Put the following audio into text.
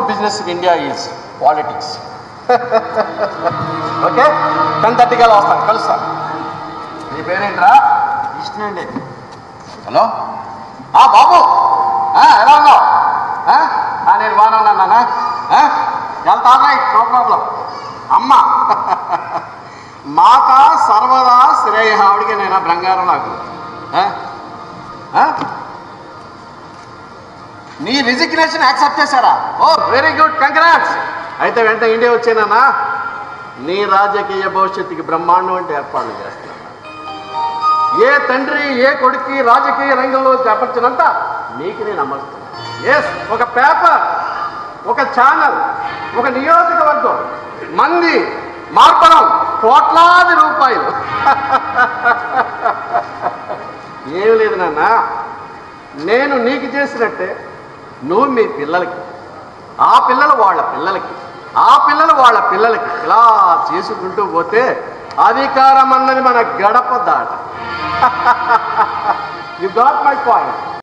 business in India is politics. Okay 10:30 కల్లా వస్తాను, కలుస్తాను. నీ పేరేంట్రా? కృష్ణ అండి. హలో బాబు, ఎలా ఉన్నావు? నేను బాగున్నాను నాన్న. వెళ్తా రైట్, నో ప్రాబ్లం. అమ్మ మాత సర్వదా శ్రేయ, ఆవిడికి నేను బంగారం నాకు. నీ రిజిగ్నేషన్ యాక్సెప్ట్ చేశారా? ఓ వెరీ గుడ్, కంగ్రాట్స్. అయితే వెంటనే ఇండియా వచ్చేనా, నీ రాజకీయ భవిష్యత్తుకి బ్రహ్మాండం అంటే ఏర్పాట్లు చేస్తున్నా. ఏ తండ్రి ఏ కొడుక్కి రాజకీయ రంగంలో చేపట్టినంత నీకు నేను అమర్చుతున్నా. ఎస్, ఒక పేపర్, ఒక ఛానల్, ఒక నియోజకవర్గం, మంది మార్పడం, కోట్లాది రూపాయలు. ఏమి లేదు నాన్న, నేను నీకు చేసినట్టే నువ్వు మీ పిల్లలకి, ఆ పిల్లలు వాళ్ళ పిల్లలకి, ఆ పిల్లలు వాళ్ళ పిల్లలకి ఇలా చేసుకుంటూ పోతే అధికారం అన్నది మన గడప దాట. You got my point.